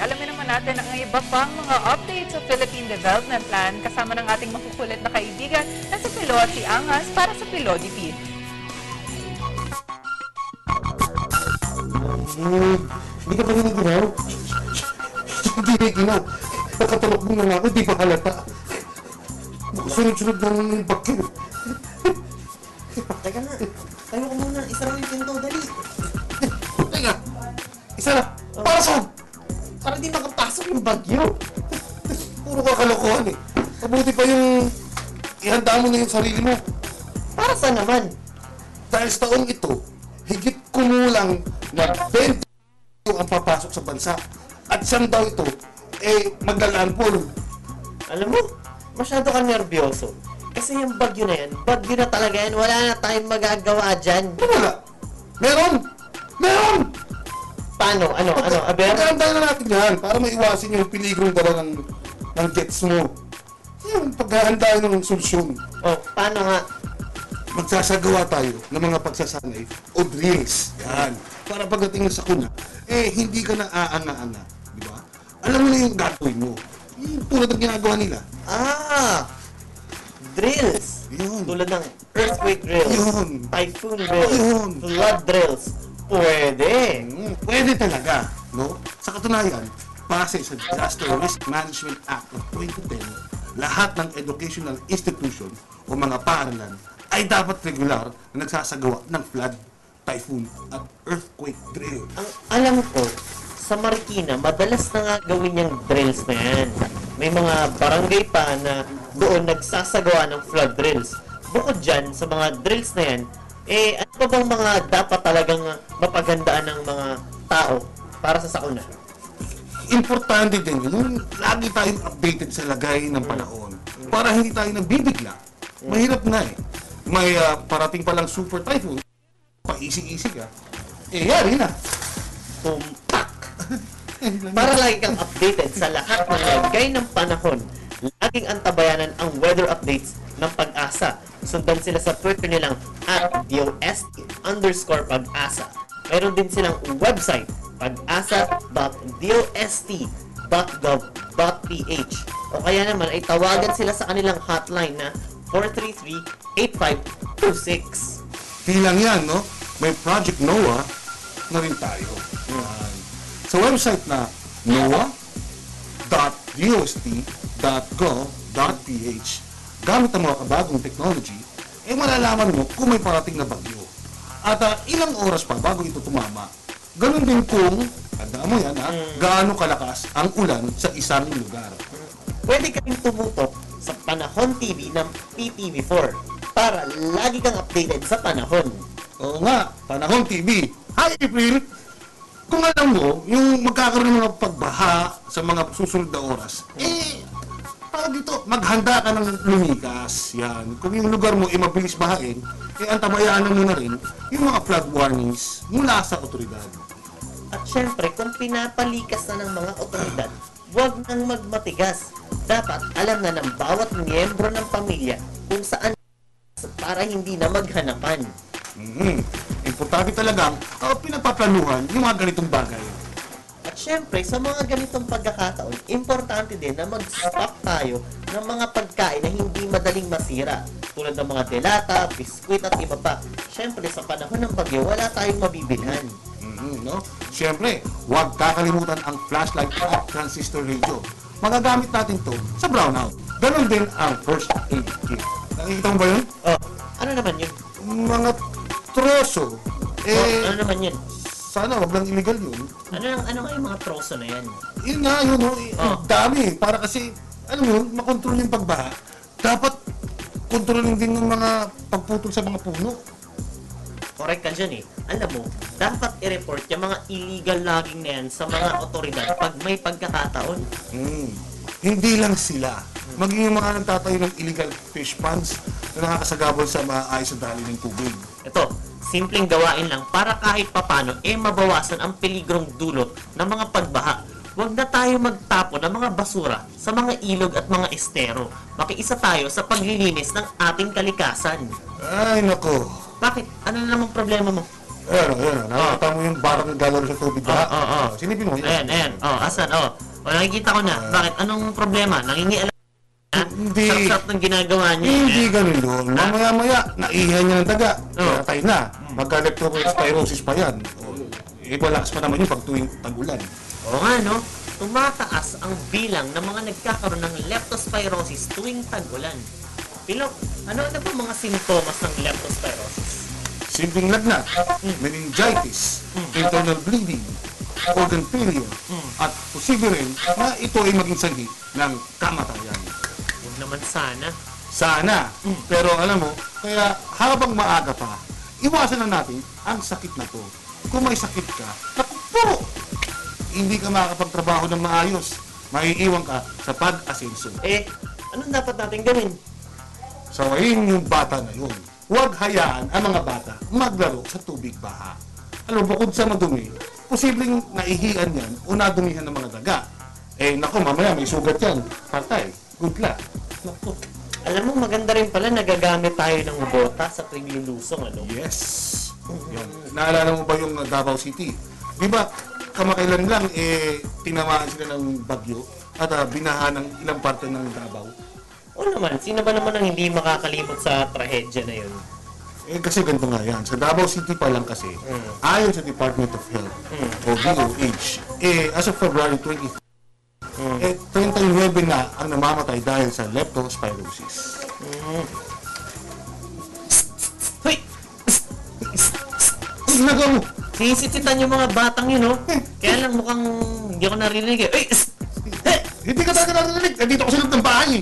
alamin naman natin ang iba pang mga updates sa Philippine Development Plan kasama ng ating makukulit na kaibigan na si Piloti Angas para sa Pilodi Feed. Hindi ka pa giniginaw? Hindi giniginaw. Nakatalok mo na ako, di pa halata. Sunod-sunod ng bakit. Teka na, tayo ko muna. Isara mo yung pinto, dali. Teka, isa na. Para saan? Para di makapasok yung bagyo. Puro kakalokohan eh. Mabuti pa yung ihanda mo na yung sarili mo. Para saan naman? Dahil sa taong ito, higit kumulang na 20 ang papasok sa bansa. At siyang daw ito, maglalandfall. Alam mo, masyado ka nervyoso. Kasi yung bagyo na yan, bagyo na talaga yan. Wala na tayong magagawa dyan. Wala. Meron! Meron! Paano? Ano? Aber? Pagkahandahan na natin yan para maiwasin yung piligrong dala ng jets mo. Yan, pagkahandahan ng solusyon. Oh, paano nga? Magsasagawa tayo ng mga pagsasanay o drills. Yan. Para pagdating sa kuna, hindi ka na aanga-anga. Di ba? Alam mo na yung gagawin mo. Yung tulad ng ginagawa nila. Drills. Yun. Tulad ng earthquake drills, Yun. typhoon drills, Yun. flood drills. Pwede. Pwede talaga, no? Sa katunayan, base sa Disaster Risk Management Act of 2010, lahat ng educational institution o mga paaralan ay dapat regular na nagsasagawa ng flood, typhoon at earthquake drill. Ang alam ko, sa Marikina, madalas na nga gawin yung drills na yan. May mga barangay pa na doon nagsasagawa ng flood drills. Bukod dyan, sa mga drills na yan, ano pa bang mga dapat talagang mapagandaan ng mga tao para sa sakuna? Importante din yun, lagi tayong updated sa lagay ng panahon para hindi tayo nabibigla. Mahirap na eh. May parating palang super typhoon, paisig-isig yari na. Tumpak! Para lagi kang updated sa lahat ng lagay ng panahon, laging antabayanan ang weather updates ng Pag-asa. Sundan sila sa Twitter nilang @DOST_Pag-asa. Meron din silang website, pag-asa.dost.gov.ph. O kaya naman ay tawagan sila sa kanilang hotline na 433-8526. Di lang yan, no? May Project NOAA na rin tayo. Yan. Sa website na noaa.dost.gov.ph, gamit ang mga kabagong technology, malalaman mo kung may parating na bagyo. At ilang oras pa bago ito tumama. Ganun din kung, tandaan mo yan gaano kalakas ang ulan sa isang lugar. Pwede ka rin tumutok sa Panahon TV ng PTV4 para lagi kang updated sa panahon. Oo nga, Panahon TV. Hi, April! Kung alam mo, yung magkakaroon ng mga pagbaha sa mga susunod na oras, dito, maghanda ka ng lumikas. Yan. Kung yung lugar mo mabilis bahain, antabayaan mo na rin yung mga flood warnings mula sa otoridad. At syempre, kung pinapalikas na ng mga otoridad, huwag nang magmatigas. Dapat alam na ng bawat miyembro ng pamilya kung saan para hindi na maghanapan. Importante talagang pinapaplanuhan yung mga ganitong bagay. At syempre, sa mga ganitong pagkakataon, importante din na mag-stock tayo ng mga pagkain na hindi madaling masira. Tulad ng mga delata, biskwit at iba pa. Syempre, sa panahon ng bagyo, wala tayong mabibilhan. No? Syempre, huwag kakalimutan ang flashlight at transistor radio. Magagamit natin to sa brownout. Ganon din ang first aid kit. Nakikita mo ba yun? Oh, ano naman yun? Mga troso. Ano naman yun? Sana wag lang illegal yun. Ano nga yung mga troso na yan? Yun nga, yun, ang dami. Para kasi, makontrol yung pagbaha. Dapat kontrolin din ng mga pagputol sa mga puno. Correct ka dyan eh. Alam mo, dapat i-report yung mga illegal logging na yan sa mga otoridad pag may pagkakataon. Hindi lang sila. Maging yung mga nagtatayo ng illegal fish ponds na nakakasagabal sa maayos na dali ng tubig. Ito, simpleng gawain lang para kahit papano mabawasan ang peligrong dulot ng mga pagbaha. Huwag na tayo magtapo ng mga basura sa mga ilog at mga estero. Makiisa tayo sa paglilinis ng ating kalikasan. Ay, nako. Bakit? Ano na namang problema mo? Ayan. Nakita mo yung barang gallery sa tubig ba? Sinipin mo. Ayan. Asan? Nakikita ko na. Bakit? Anong problema? Nangingialam na? Hindi. Sarap-sarap ng ginagawa niya. Hindi ganun yun. Mamaya-maya, naihan niya ng daga. Patay na. Magka-leptospirosis pa yan. Malakas pa naman yun pag tuwing tag-ulan. Oo nga, no? Tumataas ang bilang ng mga nagkakaroon ng leptospirosis tuwing tag-ulan. Pilok, ano ba mga sintomas ng leptospirosis? Simpleng lagnat, meningitis, internal bleeding, organ failure, at posible rin na ito ay maging sanhi ng kamatayan. Huwag naman sana. Sana. Pero alam mo, kaya habang maaga pa, iwasan na natin ang sakit na to. Kung may sakit ka, naku, hindi ka makakapagtrabaho ng maayos. Maiiwan ka sa pag-asenso. Anong dapat natin gawin? Sawayin yung bata na yun. Huwag hayaan ang mga bata maglaro sa tubig baha. Alam mo, bukod sa madumi, posibleng naihian yan o nadumihan ng mga daga. Naku, mamaya may sugat yan. Patay. Good luck. Naku. Alam mo, maganda rin pala nagagamit tayo ng bota sa tuwing lulusong, ano? Yes. Yan. Naalala mo ba yung Davao City? Di ba, kamakailan lang, tinamaan sila ng bagyo at binaha ng ilang parte ng Davao. Oo naman, sino ba naman ang hindi makakalimot sa trahedya na yun? Kasi ganito nga yan. Sa Davao City pa lang kasi, ayon sa Department of Health o DOH, as of February 20, 39 na ang namamatay dahil sa leptospirosis. Hoy! Nagaw mo! Sinisititan yung mga batang yun, no? Kaya lang mukhang hindi ako narinig eh. Ay! Hindi ka talaga narinig. Dito ko sa loob ng bahay.